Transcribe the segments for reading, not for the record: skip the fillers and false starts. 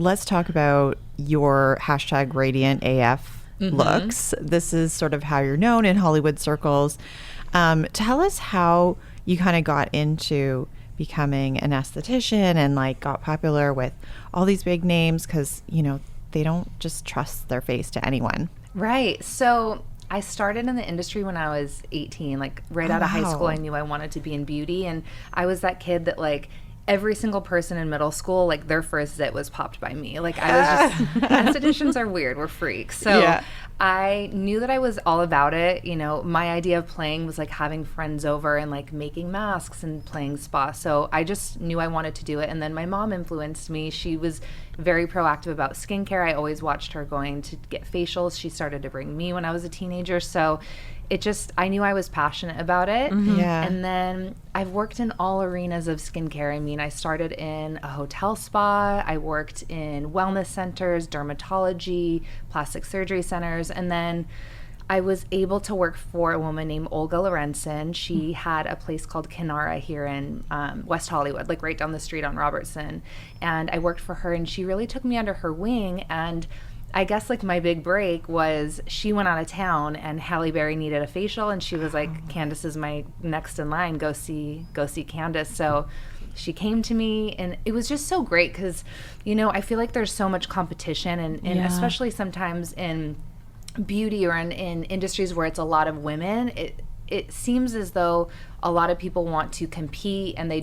let's talk about your hashtag Radiant AF looks. This is sort of how you're known in Hollywood circles. Tell us how you kind of got into becoming an esthetician and like got popular with all these big names, because, you know, they don't just trust their face to anyone. Right. So I started in the industry when I was 18, like right out of high school. I knew I wanted to be in beauty, and I was that kid that like every single person in middle school, like their first zit was popped by me. Like I was just, estheticians are weird, we're freaks. So I knew that I was all about it. You know, my idea of playing was like having friends over and like making masks and playing spa. So I just knew I wanted to do it. And then my mom influenced me. She was very proactive about skincare. I always watched her going to get facials. She started to bring me when I was a teenager. So it just, I knew I was passionate about it. Yeah. And then I've worked in all arenas of skincare. I mean, I started in a hotel spa. I worked in wellness centers, dermatology, plastic surgery centers. And then I was able to work for a woman named Olga Lorenzen. She had a place called Kenara here in West Hollywood, like right down the street on Robertson. And I worked for her, and she really took me under her wing. And I guess like my big break was she went out of town and Halle Berry needed a facial, and she was like, Candace is my next in line. Go see Candace. So she came to me, and it was just so great because, you know, I feel like there's so much competition, and especially sometimes in beauty or in industries where it's a lot of women, it seems as though a lot of people want to compete and they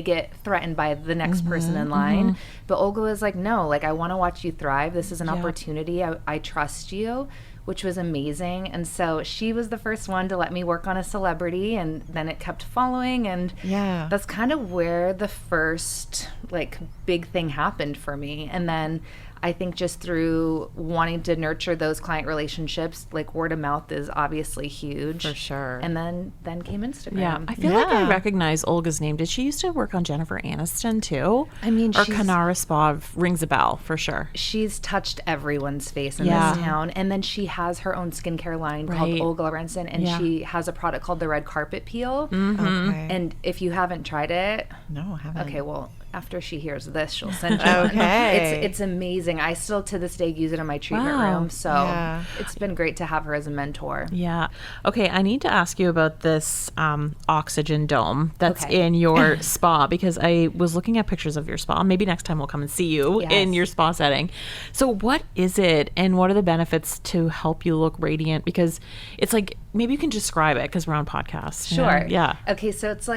get threatened by the next person in line. But Olga was like, no, like I want to watch you thrive. This is an opportunity. I trust you, which was amazing. And so she was the first one to let me work on a celebrity, and then it kept following, and that's kind of where the first like big thing happened for me. And then I think just through wanting to nurture those client relationships, like word of mouth is obviously huge. For sure. And then came Instagram. Yeah, I feel like I recognize Olga's name. Did she used to work on Jennifer Aniston too? I mean, or Kenara Spa rings a bell for sure. She's touched everyone's face in this town. And then she has her own skincare line called Olga Lorenzen, and she has a product called the Red Carpet Peel. Okay. And if you haven't tried it, No, I haven't. okay, well, after she hears this, she'll send you one. It's amazing. I still to this day use it in my treatment room. So it's been great to have her as a mentor. Yeah. Okay, I need to ask you about this oxygen dome that's in your spa, because I was looking at pictures of your spa. Maybe next time we'll come and see you in your spa setting. So what is it, and what are the benefits to help you look radiant? Because it's like, maybe you can describe it because we're on podcast. Sure. Yeah. Okay, so it's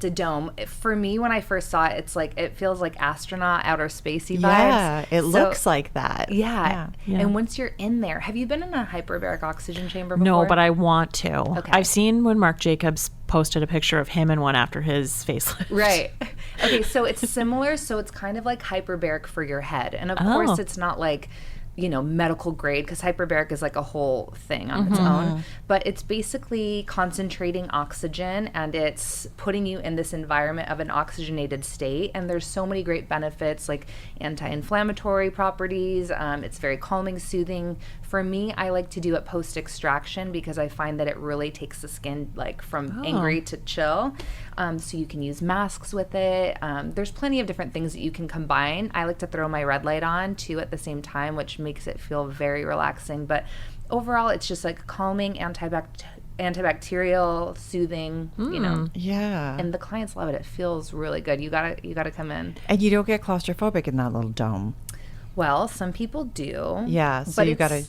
a dome. For me, when I first saw it, it's like, it feels like astronaut, outer spacey vibes. Yeah, it looks like that. Yeah. And once you're in there, have you been in a hyperbaric oxygen chamber before? No, but I want to. Okay. I've seen when Marc Jacobs posted a picture of him in one after his facelift. Right. Okay, so it's similar. So it's kind of like hyperbaric for your head. And of course, it's not like, you know, medical grade, because hyperbaric is like a whole thing on its own. But it's basically concentrating oxygen, and it's putting you in this environment of an oxygenated state. And there's so many great benefits, like anti-inflammatory properties. It's very calming, soothing. For me, I like to do it post-extraction because I find that it really takes the skin like from angry to chill. So you can use masks with it. There's plenty of different things that you can combine. I like to throw my red light on too at the same time, which makes it feel very relaxing. But overall, it's just like calming, antibacterial, soothing, you know. Yeah. And the clients love it. It feels really good. You gotta come in. And you don't get claustrophobic in that little dome. Well, some people do. Yeah, so but you gotta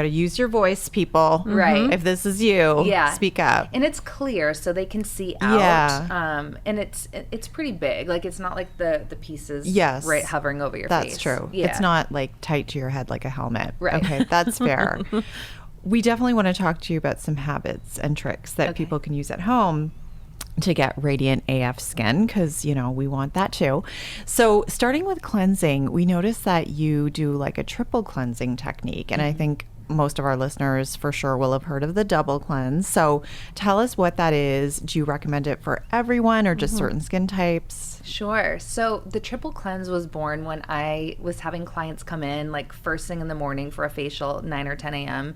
use your voice, people. Right. If this is you, speak up. And it's clear, so they can see out. Yeah. And it's pretty big. Like, it's not like the pieces right hovering over your face. That's true. Yeah. It's not like tight to your head like a helmet. Right. Okay, that's fair. We definitely want to talk to you about some habits and tricks that people can use at home to get radiant AF skin, because, you know, we want that too. So starting with cleansing, we noticed that you do like a triple cleansing technique. And I think most of our listeners for sure will have heard of the double cleanse. So tell us what that is. Do you recommend it for everyone or just certain skin types? Sure. So the triple cleanse was born when I was having clients come in like first thing in the morning for a facial, 9 or 10 a.m.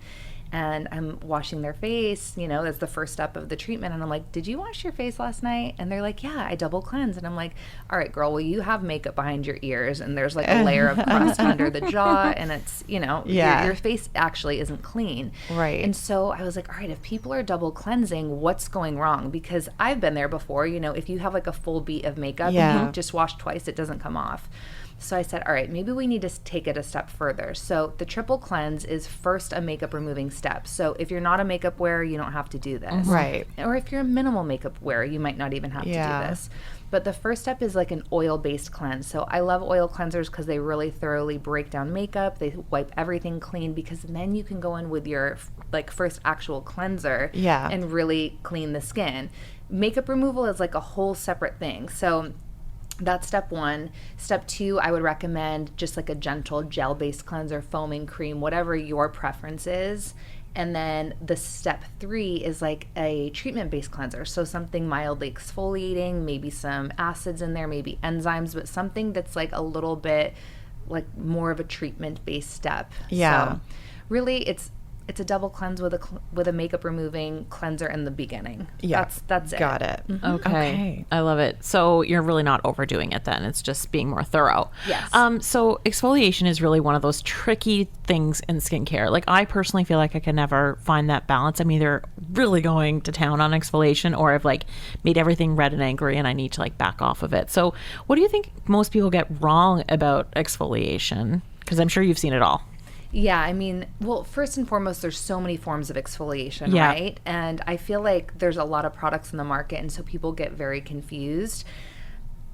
and I'm washing their face, you know, as the first step of the treatment. And I'm like, did you wash your face last night? And they're like, yeah, I double cleanse. And I'm like, all right, girl, well, you have makeup behind your ears and there's like a layer of crust under the jaw, and it's, you know, your face actually isn't clean. Right. And so I was like, all right, if people are double cleansing, what's going wrong? Because I've been there before, you know, if you have like a full beat of makeup and you just wash twice, it doesn't come off. So I said, all right, maybe we need to take it a step further. So the triple cleanse is first a makeup removing step. So if you're not a makeup wearer, you don't have to do this. Right. Or if you're a minimal makeup wearer, you might not even have to do this. But the first step is like an oil-based cleanse. So I love oil cleansers because they really thoroughly break down makeup. They wipe everything clean, because then you can go in with your like first actual cleanser and really clean the skin. Makeup removal is like a whole separate thing. So that's step one. Step two, I would recommend just like a gentle gel-based cleanser, foaming cream, whatever your preference is. And then the step three is like a treatment-based cleanser. So something mildly exfoliating, maybe some acids in there, maybe enzymes, but something that's like a little bit like more of a treatment-based step. Yeah. So really it's a double cleanse with a makeup removing cleanser in the beginning. Yeah. That's it. Got it. Mm-hmm. Okay. I love it. So you're really not overdoing it then. It's just being more thorough. Yes. So exfoliation is really one of those tricky things in skincare. Like I personally feel like I can never find that balance. I'm either really going to town on exfoliation, or I've like made everything red and angry and I need to like back off of it. So what do you think most people get wrong about exfoliation? Because I'm sure you've seen it all. Yeah, I mean, well, first and foremost, there's so many forms of exfoliation, right? And I feel like there's a lot of products in the market, and so people get very confused.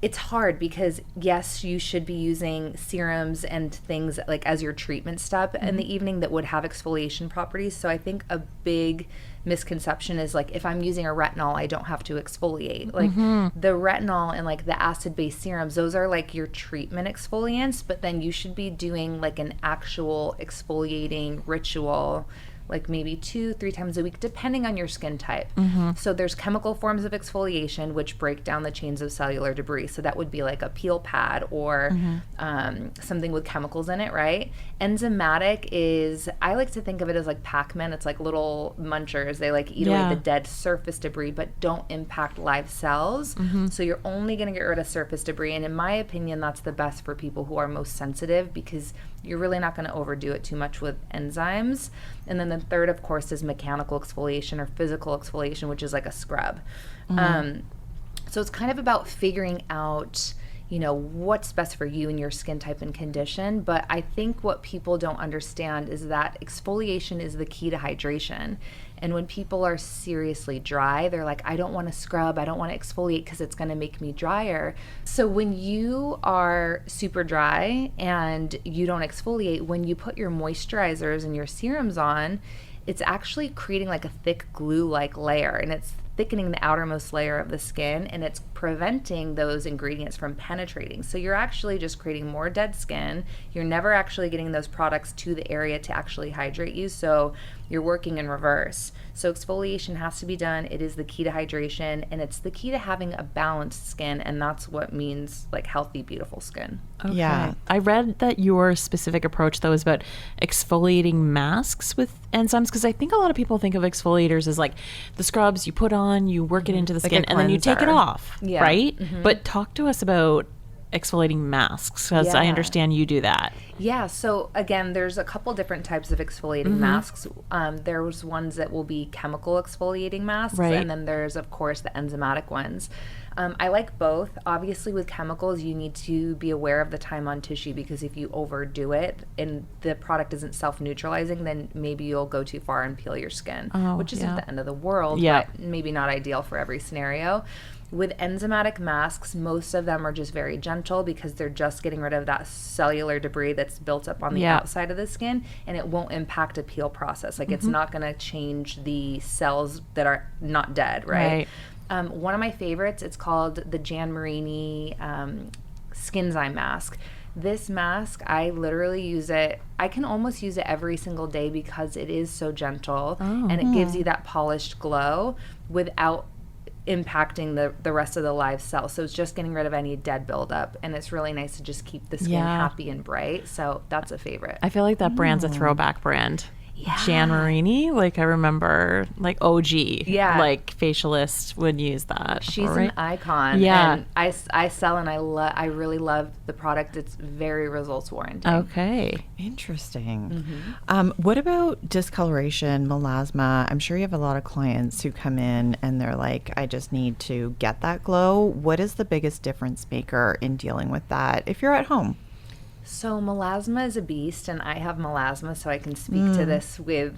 It's hard because, yes, you should be using serums and things like as your treatment step in the evening that would have exfoliation properties. So I think a big misconception is like, if I'm using a retinol, I don't have to exfoliate. Like the retinol and like the acid-based serums, those are like your treatment exfoliants, but then you should be doing like an actual exfoliating ritual, like maybe 2-3 times a week, depending on your skin type. So there's chemical forms of exfoliation, which break down the chains of cellular debris. So that would be like a peel pad or something with chemicals in it, right? Enzymatic is, I like to think of it as like Pac-Man. It's like little munchers. They like eat away the dead surface debris, but don't impact live cells. So you're only going to get rid of surface debris. And in my opinion, that's the best for people who are most sensitive, because you're really not going to overdo it too much with enzymes. And then the third, of course, is mechanical exfoliation or physical exfoliation, which is like a scrub. So it's kind of about figuring out, you know, what's best for you and your skin type and condition. But I think what people don't understand is that exfoliation is the key to hydration. And when people are seriously dry, they're like, I don't want to scrub, I don't want to exfoliate because it's going to make me drier. So when you are super dry and you don't exfoliate, when you put your moisturizers and your serums on, it's actually creating like a thick glue-like layer, and it's thickening the outermost layer of the skin, and it's preventing those ingredients from penetrating. So you're actually just creating more dead skin. You're never actually getting those products to the area to actually hydrate you. So you're working in reverse. So exfoliation has to be done. It is the key to hydration, and it's the key to having a balanced skin, and that's what means like healthy, beautiful skin. Okay. Yeah. I read that your specific approach, though, is about exfoliating masks with enzymes, because I think a lot of people think of exfoliators as like the scrubs you put on, you work it into the skin, and then you take it off, right? But talk to us about exfoliating masks, because I understand you do that. Yeah, so again, there's a couple different types of exfoliating masks. There's ones that will be chemical exfoliating masks, and then there's, of course, the enzymatic ones. I like both. Obviously, with chemicals, you need to be aware of the time on tissue, because if you overdo it and the product isn't self-neutralizing, then maybe you'll go too far and peel your skin, which isn't the end of the world, but maybe not ideal for every scenario. With enzymatic masks, most of them are just very gentle, because they're just getting rid of that cellular debris that's built up on the outside of the skin, and it won't impact a peel process. Like it's not going to change the cells that are not dead, right? One of my favorites, it's called the Jan Marini Skinzyme mask. This mask, I literally use it. I can almost use it every single day because it is so gentle, and it gives you that polished glow without impacting the rest of the live cells. So it's just getting rid of any dead buildup, and it's really nice to just keep the skin happy and bright. So that's a favorite. I feel like that brand's a throwback brand. Jan Marini, like I remember, like OG, Yeah. like Facialist would use that. She's right? an icon. Yeah. And I sell and I really love the product. It's very results oriented. Okay. Interesting. What about discoloration, melasma? I'm sure you have a lot of clients who come in and they're like, I just need to get that glow. What is the biggest difference maker in dealing with that if you're at home? So melasma is a beast, and I have melasma, so I can speak to this with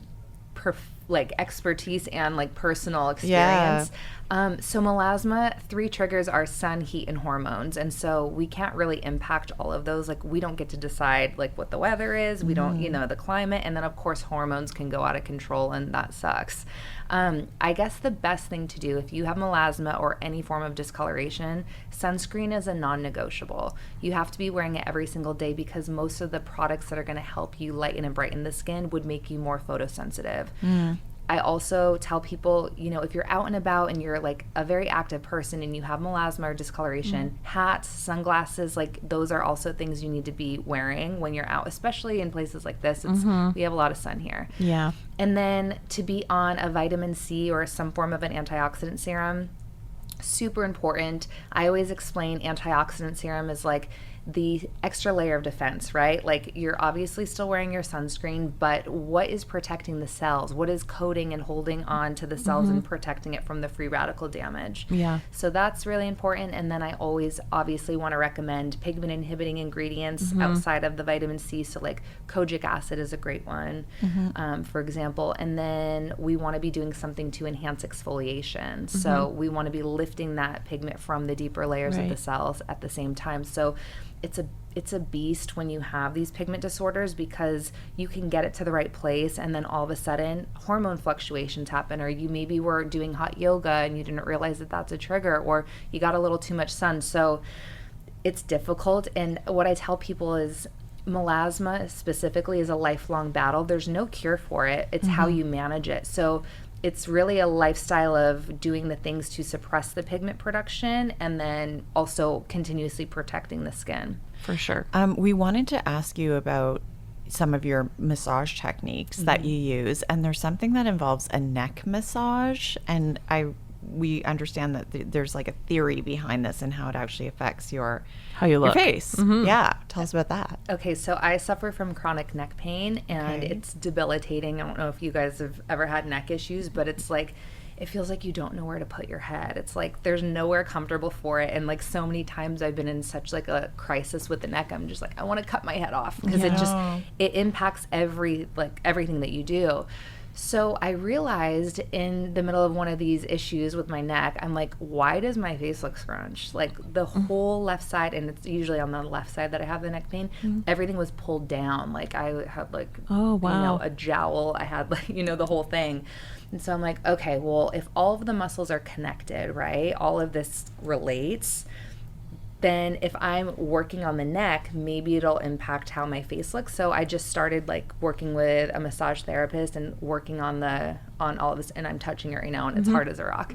like expertise and like personal experience. So melasma, 3 triggers are sun, heat, and hormones, and so we can't really impact all of those. Like we don't get to decide like what the weather is. We don't, the climate, and then of course hormones can go out of control, and that sucks. I guess the best thing to do if you have melasma or any form of discoloration, sunscreen is a non-negotiable. You have to be wearing it every single day because most of the products that are going to help you lighten and brighten the skin would make you more photosensitive. I also tell people, if you're out and about and you're like a very active person and you have melasma or discoloration, hats, sunglasses, like those are also things you need to be wearing when you're out, especially in places like this. We have a lot of sun here. Yeah. And then to be on a vitamin C or some form of an antioxidant serum, super important. I always explain antioxidant serum is like the extra layer of defense, right? Like you're obviously still wearing your sunscreen, but what is protecting the cells? What is coating and holding on to the cells and protecting it from the free radical damage? Yeah. So that's really important. And then I always obviously want to recommend pigment inhibiting ingredients outside of the vitamin C. So like kojic acid is a great one, for example. And then we want to be doing something to enhance exfoliation. So we want to be lifting that pigment from the deeper layers of the cells at the same time. So it's a beast when you have these pigment disorders because you can get it to the right place and then all of a sudden hormone fluctuations happen, or you maybe were doing hot yoga and you didn't realize that that's a trigger, or you got a little too much sun. So it's difficult. And what I tell people is melasma specifically is a lifelong battle. There's no cure for it. It's how you manage it. So it's really a lifestyle of doing the things to suppress the pigment production and then also continuously protecting the skin. For sure. We wanted to ask you about some of your massage techniques that you use, and there's something that involves a neck massage, and we understand that there's like a theory behind this and how it actually affects how you look, your face. Yeah, tell us about that. Okay, so I suffer from chronic neck pain, and it's debilitating. I don't know if you guys have ever had neck issues, but it's like it feels like you don't know where to put your head. It's like there's nowhere comfortable for it, and like so many times I've been in such like a crisis with the neck, I'm just like I want to cut my head off because it impacts everything that you do. So I realized in the middle of one of these issues with my neck, I'm like, why does my face look scrunched? Like the whole left side, and it's usually on the left side that I have the neck pain, everything was pulled down. Like I had like, a jowl. I had like, the whole thing. And so I'm like, okay, well, if all of the muscles are connected, right, all of this relates, then if I'm working on the neck, maybe it'll impact how my face looks. So I just started like working with a massage therapist and working on all of this, and I'm touching it right now and it's hard as a rock.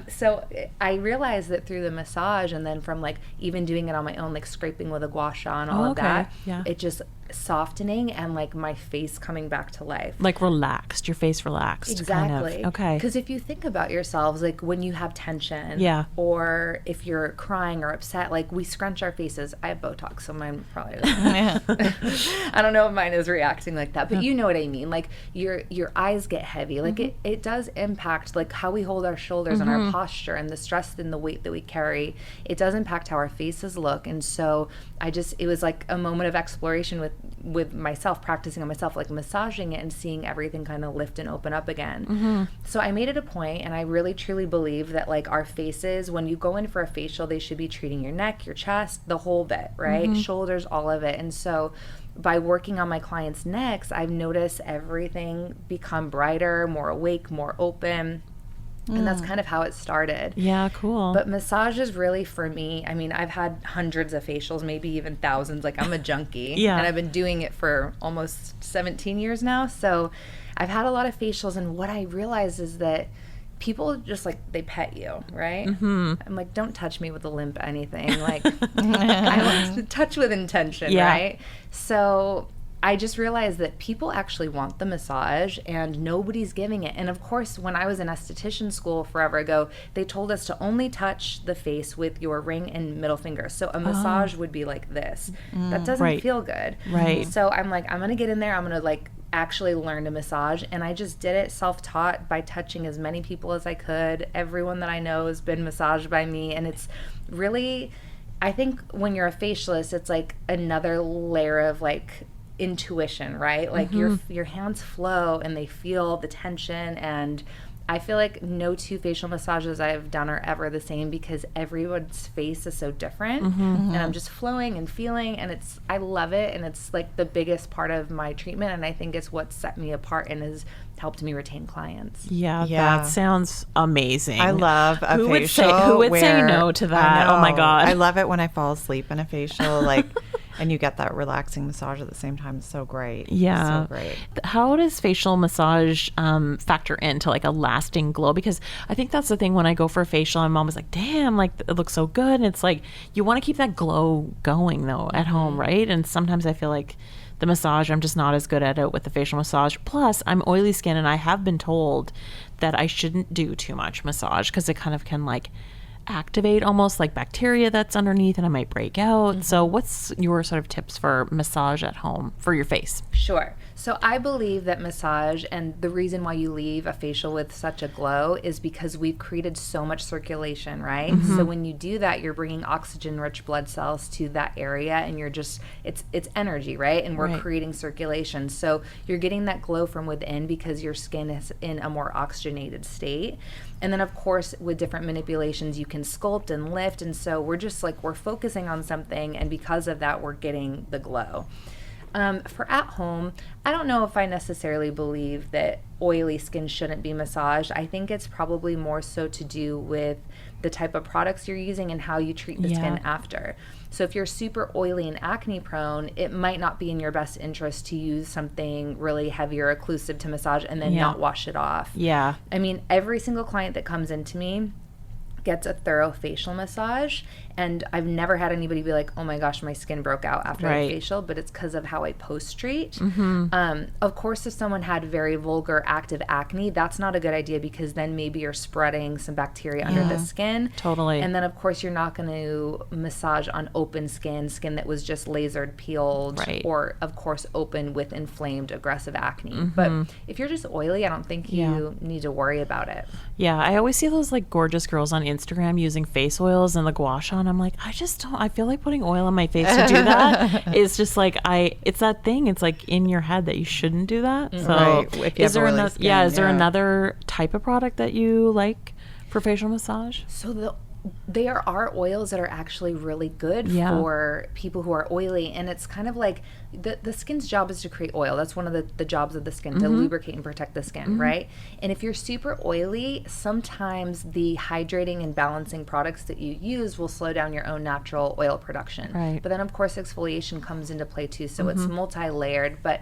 So I realized that through the massage and then from like even doing it on my own, like scraping with a gua sha and all of that, it just softening and like my face coming back to life. Like relaxed, your face relaxed. Exactly. Kind of. Okay. Because if you think about yourselves, like when you have tension, or if you're crying or upset, like we scrunch our faces. I have Botox, so mine probably doesn't. I don't know if mine is reacting like that, but you know what I mean. Like your eyes get heavy. Like it does impact like how we hold our shoulders and our posture and the stress and the weight that we carry. It does impact how our faces look. And so it was like a moment of exploration with myself, practicing on myself, like massaging it and seeing everything kind of lift and open up again. So I made it a point, and I really truly believe that like our faces, when you go in for a facial, they should be treating your neck, your chest, the whole bit, right? Shoulders, all of it. And so by working on my clients' necks, I've noticed everything become brighter, more awake, more open. And that's kind of how it started. Yeah, cool. But massage is really for me. I mean, I've had hundreds of facials, maybe even thousands. Like I'm a junkie. And I've been doing it for almost 17 years now. So I've had a lot of facials. And what I realized is that people just like, they pet you, right? I'm like, don't touch me with a limp anything. Like I want to touch with intention, right? So I just realized that people actually want the massage and nobody's giving it. And of course, when I was in esthetician school forever ago, they told us to only touch the face with your ring and middle finger. So a massage would be like this. That doesn't feel good. Right. So I'm like, I'm going to get in there. I'm going to like actually learn to massage. And I just did it self-taught by touching as many people as I could. Everyone that I know has been massaged by me. And it's really, I think when you're a facialist, it's like another layer of like intuition, right? Like your hands flow and they feel the tension, and I feel like no two facial massages I've done are ever the same because everyone's face is so different, and I'm just flowing and feeling, and I love it, and it's like the biggest part of my treatment, and I think it's what set me apart and has helped me retain clients. Yeah, that sounds amazing. I love a facial. Who would say no to that? Oh my God. I love it when I fall asleep in a facial, like, and you get that relaxing massage at the same time. It's so great. Yeah. So great. How does facial massage factor into like a lasting glow? Because I think that's the thing when I go for a facial, I'm always like, damn, like it looks so good. And it's like, you want to keep that glow going though at home, right? And sometimes I feel like the massage, I'm just not as good at it with the facial massage. Plus, I'm oily skin, and I have been told that I shouldn't do too much massage because it kind of can like activate almost like bacteria that's underneath, and I might break out. So what's your sort of tips for massage at home for your face? Sure. So I believe that massage, and the reason why you leave a facial with such a glow is because we've created so much circulation, right? So when you do that, you're bringing oxygen-rich blood cells to that area, and you're just, it's energy, right? And we're creating circulation. So you're getting that glow from within because your skin is in a more oxygenated state. And then, of course, with different manipulations, you can sculpt and lift. And so we're just like, we're focusing on something, and because of that, we're getting the glow. For at home, I don't know if I necessarily believe that oily skin shouldn't be massaged. I think it's probably more so to do with the type of products you're using and how you treat the skin after. So if you're super oily and acne prone, it might not be in your best interest to use something really heavy or occlusive to massage and then not wash it off. Yeah. I mean, every single client that comes into me gets a thorough facial massage, and I've never had anybody be like, oh my gosh, my skin broke out after a facial, but it's because of how I post-treat. Of course, if someone had very vulgar active acne, that's not a good idea because then maybe you're spreading some bacteria under the skin. Totally. And then, of course, you're not going to massage on open skin that was just lasered, peeled, or, of course, open with inflamed, aggressive acne. But if you're just oily, I don't think you need to worry about it. Yeah, I always see those like gorgeous girls on Instagram using face oils and the gua sha, and I'm like, I just don't, I feel like putting oil on my face to do that is just like, it's that thing, it's like in your head that you shouldn't do that. So is there another type of product that you like for facial massage? So there are oils that are actually really good for people who are oily, and it's kind of like the skin's job is to create oil. That's one of the jobs of the skin, to lubricate and protect the skin, right? And if you're super oily, sometimes the hydrating and balancing products that you use will slow down your own natural oil production. But then, of course, exfoliation comes into play too, so it's multi-layered. But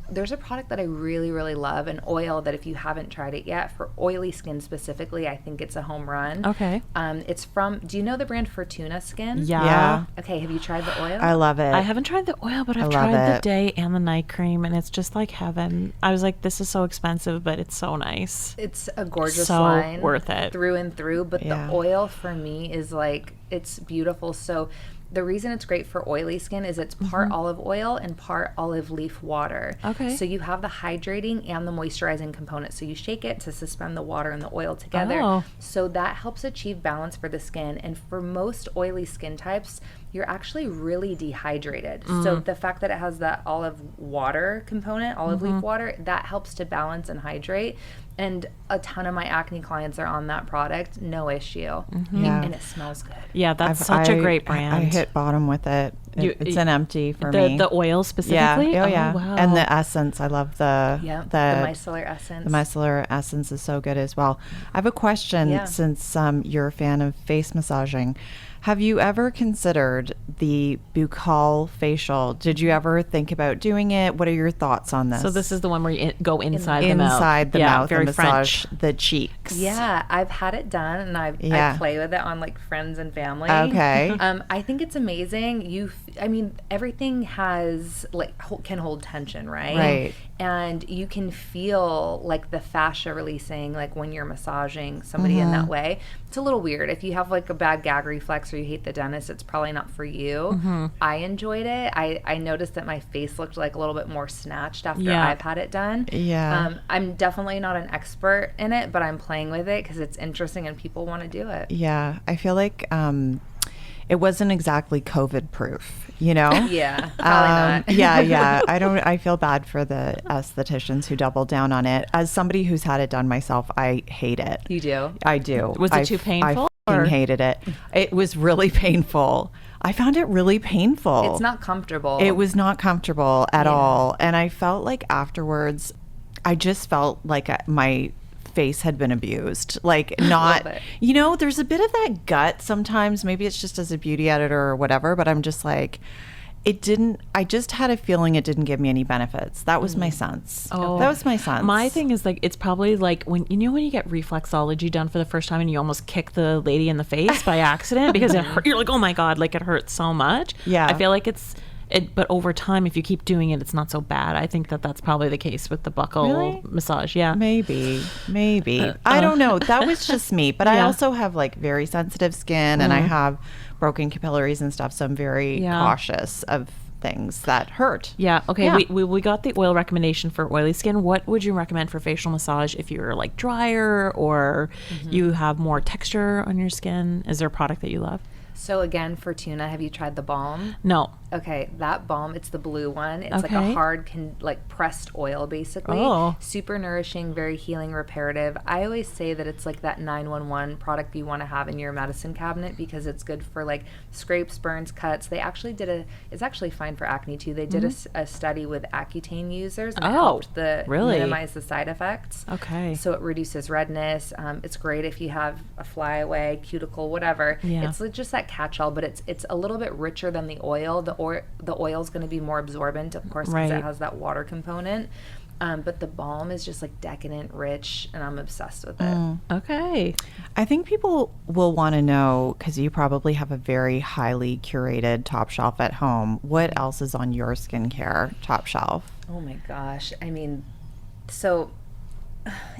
there's a product that I really, really love, an oil that if you haven't tried it yet, for oily skin specifically, I think it's a home run. Okay. It's from, do you know the brand Fortuna Skin? Yeah. Okay, have you tried the oil? I love it. I haven't tried the oil, but I've tried the day and the night cream, and it's just like heaven. I was like, this is so expensive, but it's so nice. It's a gorgeous so line. Worth it. Through and through, but the oil for me is like, it's beautiful. So the reason it's great for oily skin is it's part olive oil and part olive leaf water. Okay. So you have the hydrating and the moisturizing component. So you shake it to suspend the water and the oil together. So that helps achieve balance for the skin. And for most oily skin types, you're actually really dehydrated. So the fact that it has that olive water component, olive leaf water, that helps to balance and hydrate. And a ton of my acne clients are on that product, no issue. And it smells good. Yeah, that's such a great brand. I hit bottom with it. It's an empty for me. The oil specifically? Yeah. Wow. And the essence. I love the micellar essence. The micellar essence is so good as well. I have a question since you're a fan of face massaging. Have you ever considered the buccal facial? Did you ever think about doing it? What are your thoughts on this? So this is the one where you go inside the mouth. Inside the mouth very and massage French. the cheeks. Yeah, I've had it done, and I play with it on like friends and family. Okay. I think it's amazing. You I mean, everything has can hold tension, right? Right. And you can feel like the fascia releasing, like when you're massaging somebody in that way. It's a little weird. If you have like a bad gag reflex or you hate the dentist, it's probably not for you. I enjoyed it. I noticed that my face looked like a little bit more snatched after I've had it done. Yeah. I'm definitely not an expert in it, but I'm playing with it because it's interesting and people want to do it. Yeah. I feel like it wasn't exactly COVID proof, you know? Yeah, probably not. Yeah. I feel bad for the estheticians who doubled down on it. As somebody who's had it done myself, I hate it. You do? I do. Was it too painful? I hated it. It was really painful. I found it really painful. It's not comfortable. It was not comfortable at all. And I felt like afterwards, I just felt like my face had been abused. Like, not, you know, there's a bit of that gut sometimes. Maybe it's just as a beauty editor or whatever, but I'm just like, I just had a feeling it didn't give me any benefits. That was my sense. Oh. That was my sense. My thing is like, it's probably like when you get reflexology done for the first time and you almost kick the lady in the face by accident because it hurt. You're like, oh my God, like it hurts so much. Yeah. I feel like but over time, if you keep doing it, it's not so bad. I think that's probably the case with the buccal massage. Yeah. Maybe. I don't know. That was just me. But I also have like very sensitive skin and I have broken capillaries and stuff. So I'm very cautious of things that hurt. Yeah. Okay. Yeah. We got the oil recommendation for oily skin. What would you recommend for facial massage if you're like drier or you have more texture on your skin? Is there a product that you love? So again, for tuna, have you tried the balm? No. Okay, that balm, it's the blue one. It's like a hard, like pressed oil, basically. Oh. Super nourishing, very healing, reparative. I always say that it's like that 911 product you want to have in your medicine cabinet because it's good for like scrapes, burns, cuts. They actually it's actually fine for acne too. They did a study with Accutane users and it helped minimize the side effects. Okay. So it reduces redness. It's great if you have a flyaway, cuticle, whatever. Yeah. It's just that catch-all, but it's a little bit richer than the oil. The oil is going to be more absorbent, of course, because it has that water component. But the balm is just like decadent, rich, and I'm obsessed with it. Okay. I think people will want to know, because you probably have a very highly curated top shelf at home. What else is on your skincare top shelf? Oh my gosh. I mean, so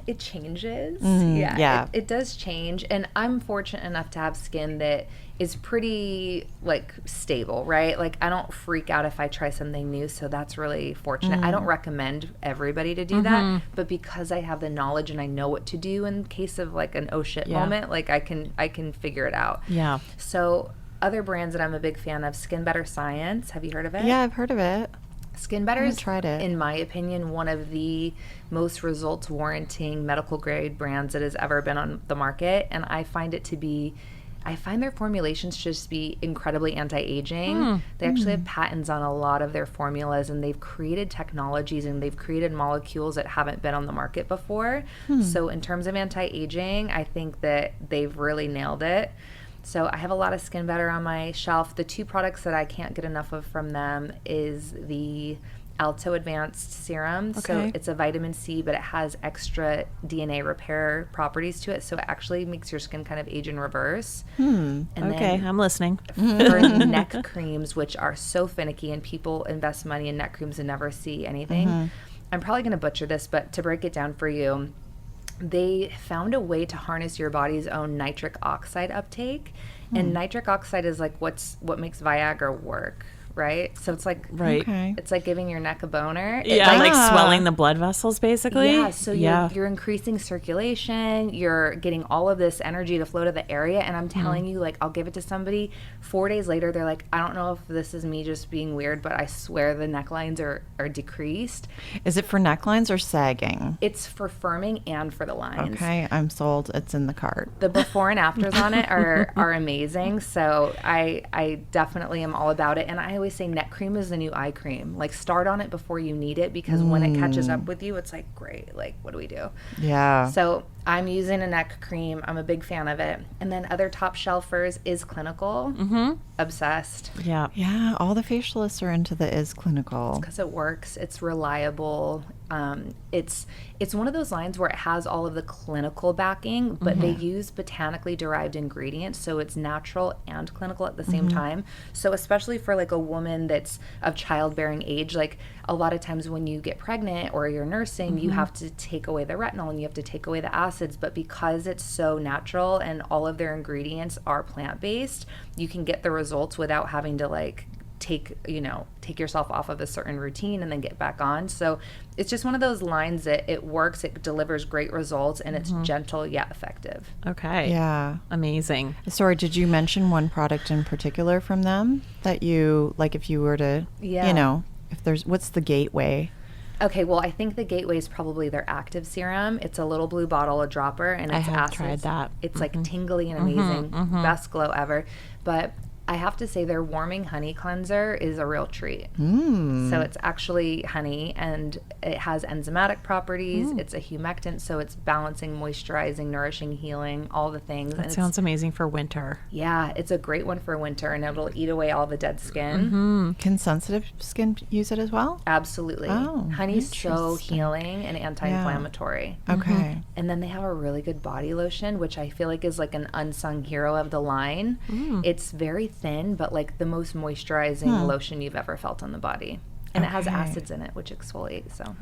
it changes. It does change. And I'm fortunate enough to have skin that is pretty like stable, right? Like I don't freak out if I try something new, so that's really fortunate. I don't recommend everybody to do that, but because I have the knowledge and I know what to do in case of like an oh shit moment, like I can figure it out. Yeah. So other brands that I'm a big fan of, Skin Better Science. Have you heard of it? Yeah, I've heard of it. Skin Better is, tried it. in my opinion, one of the most results warranting medical grade brands that has ever been on the market, and I find their formulations just be incredibly anti-aging. They actually have patents on a lot of their formulas, and they've created technologies and they've created molecules that haven't been on the market before. So in terms of anti-aging, I think that they've really nailed it. So I have a lot of Skin Better on my shelf. The two products that I can't get enough of from them is the Alto Advanced Serum. Okay. So it's a vitamin C, but it has extra DNA repair properties to it. So it actually makes your skin kind of age in reverse. And Okay, I'm listening. For neck creams, which are so finicky and people invest money in neck creams and never see anything. I'm probably going to butcher this, but to break it down for you, they found a way to harness your body's own nitric oxide uptake. And nitric oxide is like what makes Viagra work, right? So it's like it's like giving your neck a boner. Like swelling the blood vessels, basically. Yeah, so you're increasing circulation, you're getting all of this energy to flow to the area, and I'm telling you, like, I'll give it to somebody, 4 days later, they're like, I don't know if this is me just being weird, but I swear the necklines are decreased. Is it for necklines or sagging? It's for firming and for the lines. Okay, I'm sold. It's in the cart. The before and afters on it are amazing, so I definitely am all about it, and I always say neck cream is the new eye cream. Like, start on it before you need it, because when it catches up with you, it's like, great, like, what do we do? Yeah. So I'm using a neck cream. I'm a big fan of it. And then other top shelfers is Clinical. Obsessed. Yeah. Yeah, all the facialists are into the Is Clinical. Because it works. It's reliable. It's one of those lines where it has all of the clinical backing, but they use botanically derived ingredients, so it's natural and clinical at the same time. So especially for like a woman that's of childbearing age, like a lot of times when you get pregnant or you're nursing, you have to take away the retinol and you have to take away the acids, but because it's so natural and all of their ingredients are plant-based, you can get the results without having to like take yourself off of a certain routine and then get back on. So it's just one of those lines that it works, it delivers great results, and it's gentle yet effective. Okay. Yeah. Amazing. Sorry, did you mention one product in particular from them that you, like if you were to, if there's, what's the gateway? Okay, well, I think the gateway is probably their active serum. It's a little blue bottle, a dropper, and it's I have acids. tried that. It's like tingly and amazing. Best glow ever. But I have to say their warming honey cleanser is a real treat. So it's actually honey, and it has enzymatic properties. It's a humectant, so it's balancing, moisturizing, nourishing, healing, all the things. That sounds amazing for winter. Yeah, it's a great one for winter, and it'll eat away all the dead skin. Can sensitive skin use it as well? Absolutely. Oh, Honey's so healing and anti-inflammatory. Okay. And then they have a really good body lotion, which I feel like is like an unsung hero of the line. It's very thin, but like the most moisturizing lotion you've ever felt on the body. And it has acids in it, which exfoliate. So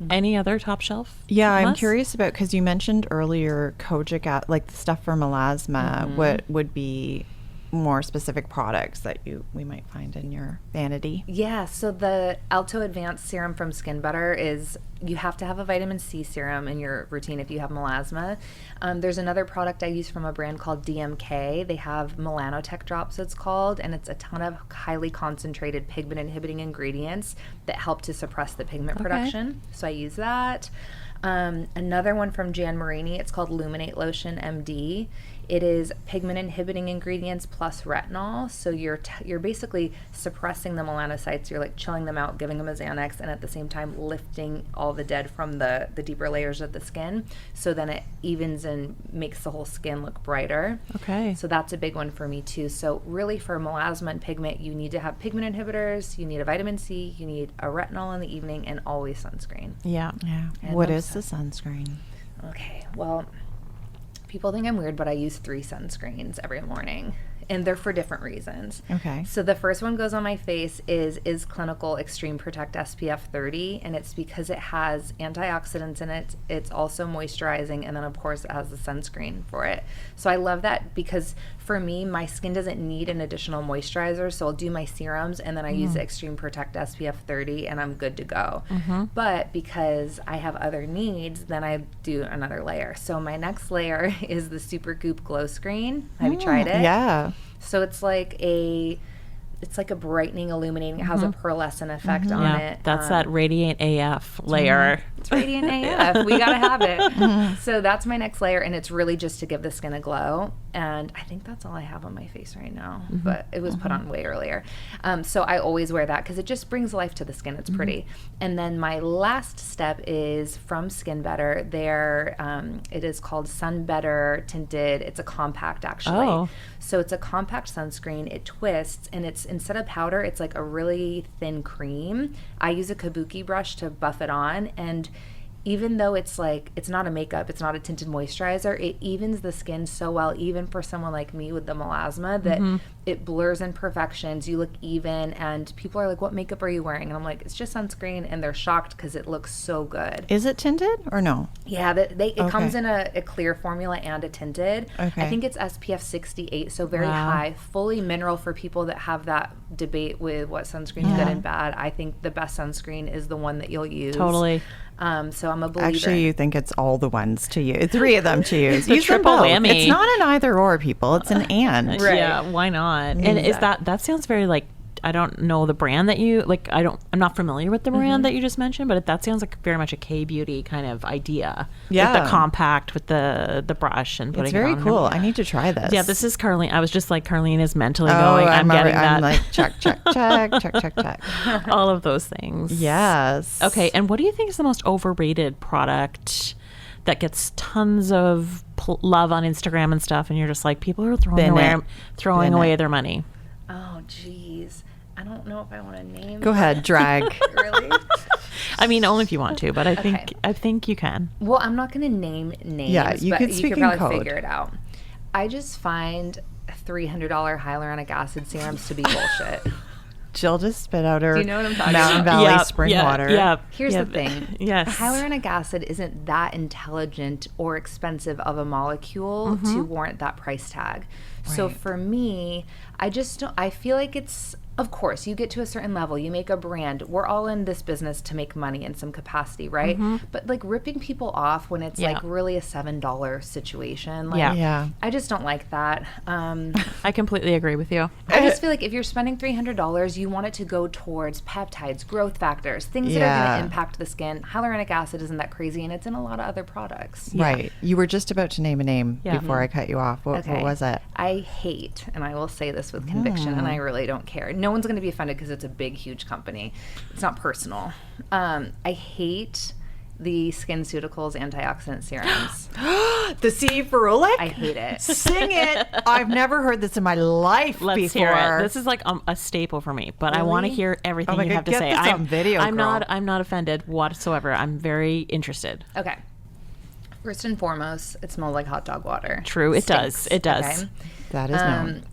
Any other top shelf? Yeah, I'm curious about, because you mentioned earlier kojic, like the stuff for melasma. What would be more specific products that we might find in your vanity? Yeah, so the Alto Advanced Serum from Skin Better is, you have to have a vitamin C serum in your routine if you have melasma. There's another product I use from a brand called DMK. They have Melanotech drops, it's called, and it's a ton of highly concentrated pigment inhibiting ingredients that help to suppress the pigment production. So I use that. Another one from Jan Marini, it's called Luminate Lotion MD. It is pigment inhibiting ingredients plus retinol. So you're basically suppressing the melanocytes. You're like chilling them out, giving them a Xanax, and at the same time lifting all the dead from the deeper layers of the skin. So then it evens and makes the whole skin look brighter. Okay. So that's a big one for me too. So really for melasma and pigment, you need to have pigment inhibitors, you need a vitamin C, you need a retinol in the evening, and always sunscreen. Yeah. And What is the sunscreen? Okay, well, people think I'm weird, but I use 3 sunscreens every morning, and they're for different reasons. Okay. So the first one goes on my face is Clinical Extreme Protect SPF 30, and it's because it has antioxidants in it. It's also moisturizing, and then of course it has the sunscreen for it. So I love that because for me, my skin doesn't need an additional moisturizer, so I'll do my serums, and then I use the Extreme Protect SPF 30, and I'm good to go. But because I have other needs, then I do another layer. So my next layer is the Super Goop Glow Screen. Have you tried it? Yeah. So it's like a brightening, illuminating. It has a pearlescent effect on it. That's that Radiant AF layer. It's Radiant AF. We gotta have it. So that's my next layer, and it's really just to give the skin a glow. And I think that's all I have on my face right now, but it was put on way earlier. So I always wear that because it just brings life to the skin. It's pretty. And then my last step is from Skin Better. It is called Sun Better Tinted. It's a compact, actually. Oh. So it's a compact sunscreen. It twists, and it's, instead of powder, it's like a really thin cream. I use a kabuki brush to buff it on, and even though it's not a makeup, it's not a tinted moisturizer, it evens the skin so well, even for someone like me with the melasma, that it blurs imperfections, you look even, and people are like, what makeup are you wearing? And I'm like, it's just sunscreen, and they're shocked because it looks so good. Is it tinted or no? Yeah, it comes in a clear formula and a tinted. Okay. I think it's SPF 68, so very high, fully mineral for people that have that debate with what sunscreen is good and bad. I think the best sunscreen is the one that you'll use. Totally. So I'm a believer. Actually, you think it's all the ones to use, 3 of them to use. It's a Use them triple both. whammy. It's not an either or, people. It's an and. Right. Yeah, why not? And is that sounds very like, I don't know the brand that you like. I'm not familiar with the brand that you just mentioned, but that sounds like very much a K-beauty kind of idea. Yeah, with the compact with the brush and putting it's very it on. cool. I need to try this. Yeah, this is Carlene. I was just like, Carlene is mentally going. I'm getting that. I'm like check, check, check, check, check, check. All of those things. Yes. Okay, and what do you think is the most overrated product that gets tons of love on Instagram and stuff, and you're just like, people are throwing away their money? Oh, geez. I don't know if I want to name. Go ahead, drag. Really? I mean, only if you want to, but I think you can. Well, I'm not going to name names, Yeah, you but could you speak could in probably code. figure it out. I just find $300 hyaluronic acid serums to be bullshit. Jill just spit out her Do you know what I'm talking Mountain about? Valley spring water. Yeah. Here's the thing. Yes. Hyaluronic acid isn't that intelligent or expensive of a molecule to warrant that price tag. So Right. for me, I feel like it's, of course, you get to a certain level, you make a brand. We're all in this business to make money in some capacity, right? But like ripping people off when it's like really a $7 situation, like Yeah. I just don't like that. I completely agree with you. I just feel like if you're spending $300, you want it to go towards peptides, growth factors, things that are going Yeah. to impact the skin. Hyaluronic acid isn't that crazy, and it's in a lot of other products. Right. You were just about to name a name before I cut you off. What was it? I hate, and I will say this with conviction, and I really don't care. No one's going to be offended because it's a big, huge company. It's not personal. I hate the SkinCeuticals antioxidant serums. The C ferulic? I hate it. Sing it. I've never heard this in my life Let's before. hear it. This is like a staple for me, but I want to hear everything Oh my you God, have to get say. this on video, I'm girl. not offended whatsoever. I'm very interested. Okay. First and foremost, it smells like hot dog water. True, it does. Stinks, It does. okay? That is known.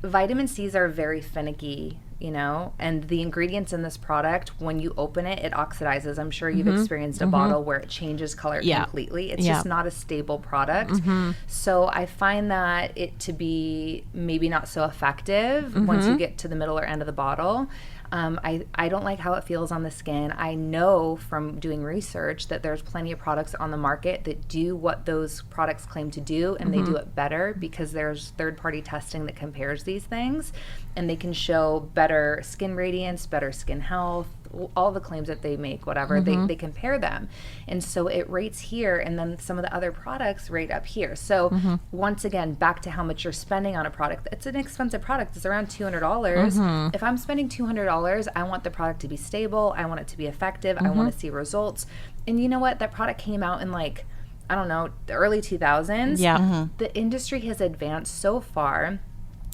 Vitamin C's are very finicky, you know, and the ingredients in this product, when you open it, it oxidizes. I'm sure you've experienced a bottle where it changes color completely. It's just not a stable product. So I find that it to be maybe not so effective once you get to the middle or end of the bottle. I don't like how it feels on the skin. I know from doing research that there's plenty of products on the market that do what those products claim to do, and they do it better because there's third-party testing that compares these things, and they can show better skin radiance, better skin health, all the claims that they make, whatever, they compare them. And so it rates here, and then some of the other products rate up here. So once again, back to how much you're spending on a product. It's an expensive product. It's around $200. If I'm spending $200, I want the product to be stable. I want it to be effective. I want to see results. And you know what? That product came out in like, I don't know, the early 2000s. Yeah. The industry has advanced so far.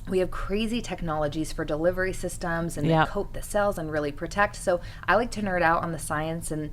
We have crazy technologies for delivery systems and that coat the cells and really protect. So I like to nerd out on the science and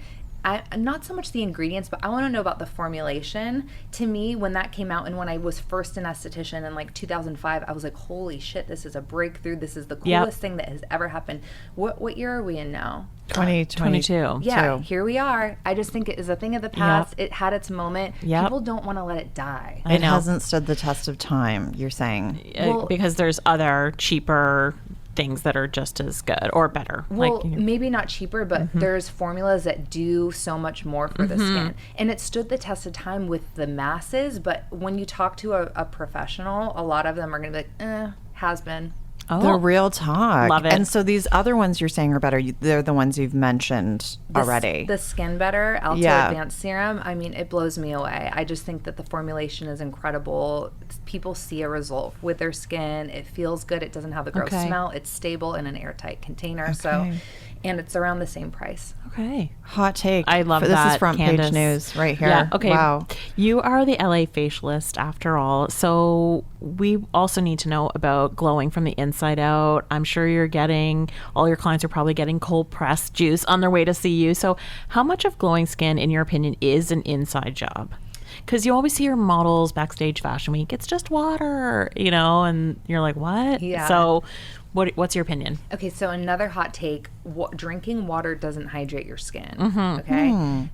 not so much the ingredients, but I want to know about the formulation. To me, when that came out and when I was first an esthetician in like 2005, I was like, holy shit, this is a breakthrough. This is the coolest thing that has ever happened. What year are we in now? 2022. Yeah, here we are. I just think it is a thing of the past. It had its moment. People don't want to let it die. I It know. hasn't stood the test of time, you're saying. Because there's other cheaper things that are just as good or better. Well, maybe not cheaper, but there's formulas that do so much more for the skin. And it stood the test of time with the masses, but when you talk to a professional, a lot of them are going to be like, has been. Oh, The real talk. Love it. And so these other ones you're saying are better. They're the ones you've mentioned already. The Skin Better Alto Yeah. Advanced Serum, I mean, it blows me away. I just think that the formulation is incredible. People see a result with their skin. It feels good. It doesn't have a gross smell. It's stable in an airtight container. So, and it's around the same price. Okay. Hot take. I love This that, is front Candace. page news right here. Yeah. Okay. Wow. You are the LA Facialist after all. So we also need to know about glowing from the inside out. I'm sure all your clients are probably getting cold pressed juice on their way to see you. So how much of glowing skin, in your opinion, is an inside job? Because you always see your models backstage Fashion Week. It's just water, and you're like, what? Yeah. So what's your opinion? Okay, so another hot take, drinking water doesn't hydrate your skin, okay?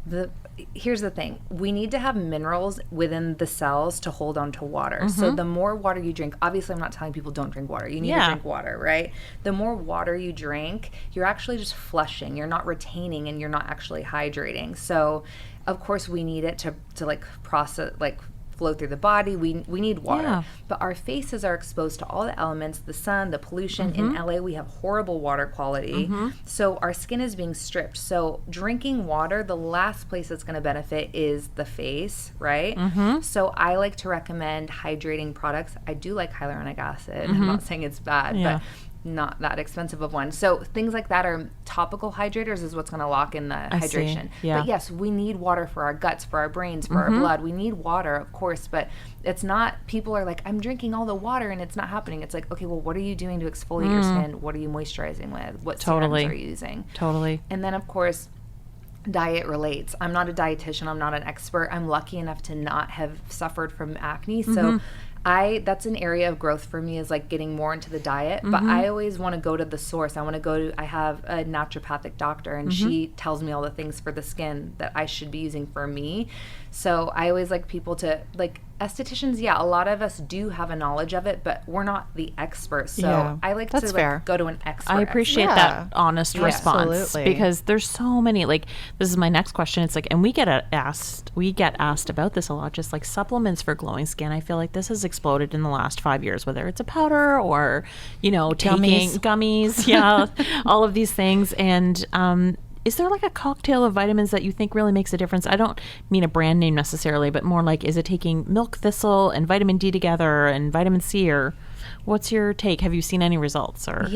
Here's the thing. We need to have minerals within the cells to hold on to water. So the more water you drink, obviously I'm not telling people don't drink water. You need to drink water, right? The more water you drink, you're actually just flushing. You're not retaining and you're not actually hydrating. So of course we need it to like process, like flow through the body. We need water. But our faces are exposed to all the elements, the sun, the pollution. In LA, we have horrible water quality. So our skin is being stripped. So drinking water, the last place that's going to benefit is the face, right? So I like to recommend hydrating products. I do like hyaluronic acid. I'm not saying it's bad, but not that expensive of one. So things like that are topical hydrators is what's going to lock in the hydration. But yes, we need water for our guts, for our brains, for our blood. We need water, of course, but it's not, people are like, I'm drinking all the water and it's not happening. It's like, okay, well, what are you doing to exfoliate your skin? What are you moisturizing with? What serums are you using? Totally. And then, of course, diet relates. I'm not a dietitian. I'm not an expert. I'm lucky enough to not have suffered from acne. So that's an area of growth for me, is like getting more into the diet. But I always want to go to the source. I have a naturopathic doctor, and she tells me all the things for the skin that I should be using for me. So I always like people to, like, estheticians, a lot of us do have a knowledge of it, but we're not the experts. So I like to like, go to an expert. I appreciate that honest response. Absolutely. Because there's so many, like, this is my next question. It's like, and we get asked about this a lot, just like supplements for glowing skin. I feel like this has exploded in the last 5 years, whether it's a powder or, taking gummies, all of these things. And, is there like a cocktail of vitamins that you think really makes a difference? I don't mean a brand name necessarily, but more like, is it taking milk thistle and vitamin D together and vitamin C, or what's your take? Have you seen any results? Or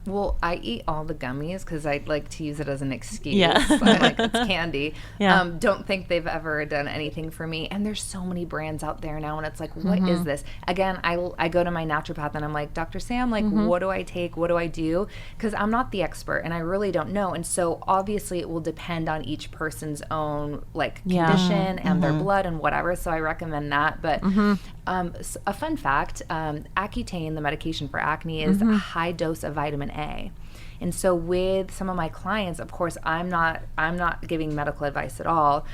well, I eat all the gummies because I like to use it as an excuse. I'm like, it's candy. Don't think they've ever done anything for me. And there's so many brands out there now, and it's like, what is this? Again, I go to my naturopath and I'm like, Dr. Sam, like, what do I take? What do I do? Because I'm not the expert and I really don't know. And so obviously it will depend on each person's own like condition and their blood and whatever. So I recommend that. But a fun fact, Accutane, the medication for acne, is a high dose of vitamin A. And so with some of my clients, of course, I'm not giving medical advice at all.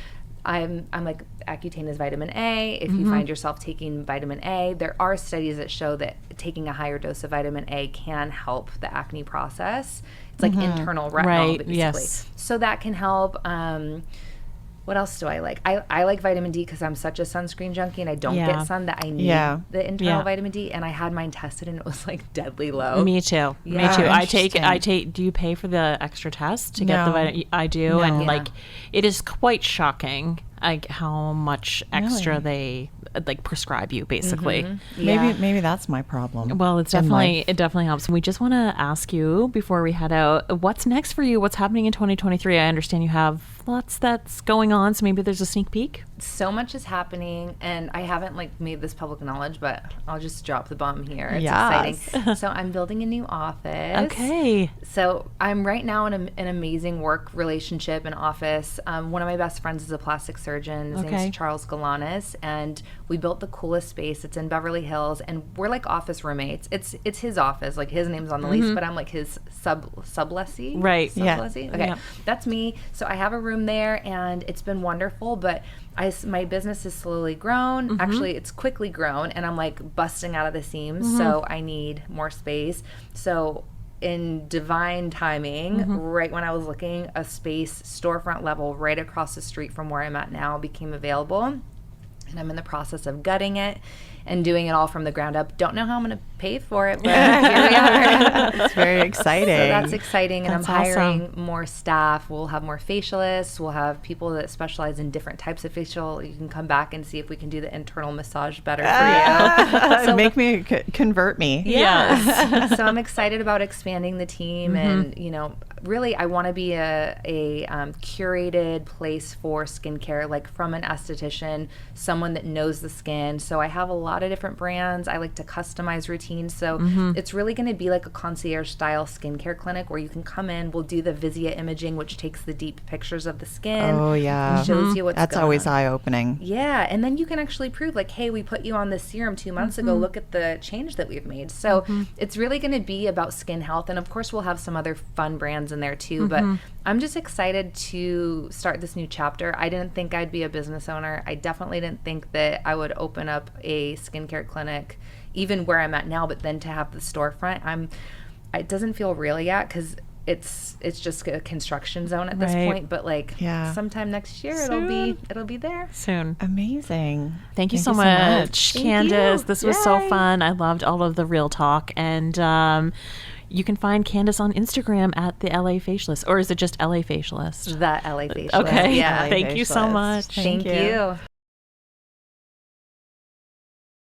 I'm like, Accutane is vitamin A. If you find yourself taking vitamin A, there are studies that show that taking a higher dose of vitamin A can help the acne process. It's like internal retinol, basically. Yes. So that can help. What else do I like? I like vitamin D because I'm such a sunscreen junkie and I don't get sun, that I need the internal vitamin D. And I had mine tested and it was like deadly low. Me too. Me too. I take. Do you pay for the extra test to get the vitamin? I do, and like, it is quite shocking, like how much extra they like prescribe you, basically. Maybe that's my problem. Well, it definitely helps. We just want to ask you before we head out, what's next for you? What's happening in 2023? I understand you have lots that's going on, so maybe there's a sneak peek. So much is happening, and I haven't like made this public knowledge, but I'll just drop the bomb here. It's exciting. So I'm building a new office. Okay. So I'm right now in an amazing work relationship and office. One of my best friends is a plastic surgeon. His name's Charles Galanis, and we built the coolest space. It's in Beverly Hills, and we're like office roommates. It's his office, like his name's on the lease, but I'm like his sublessee. Right. Sublessee. Okay. That's me. So I have a room there, and it's been wonderful, but my business has slowly grown. Actually, it's quickly grown, and I'm like busting out of the seams, so I need more space. So in divine timing, right when I was looking, a space storefront level right across the street from where I'm at now became available, and I'm in the process of gutting it and doing it all from the ground up. Don't know how I'm going to pay for it, but here we are. It's very exciting. So that's exciting, and That's I'm hiring awesome. more staff. We'll have more facialists. We'll have people that specialize in different types of facial. You can come back and see if we can do the internal massage better for you. So make me convert me. Yes. So I'm excited about expanding the team, and really I want to be a curated place for skincare, like from an esthetician, someone that knows the skin. So I have a lot of different brands. I like to customize routines. So it's really going to be like a concierge style skincare clinic where you can come in. We'll do the Visia imaging, which takes the deep pictures of the skin. Oh yeah. And shows you what's That's going always on. eye-opening. Yeah, and then you can actually prove like, hey, we put you on this serum 2 months ago. Look at the change that we've made. So it's really going to be about skin health, and of course we'll have some other fun brands in there too. But I'm just excited to start this new chapter. I didn't think I'd be a business owner. I definitely didn't think that I would open up a skincare clinic, even where I'm at now. But then to have the storefront, it doesn't feel real yet because it's just a construction zone at this point, but like sometime next year it'll be there soon. Amazing. Thank you so much, Candace. You. This was so fun. I loved all of the real talk, and you can find Candace on Instagram at the LA Facialist, or is it just LA Facialist? The LA Facialist. Okay. Yeah. Thank you so much. Thank you.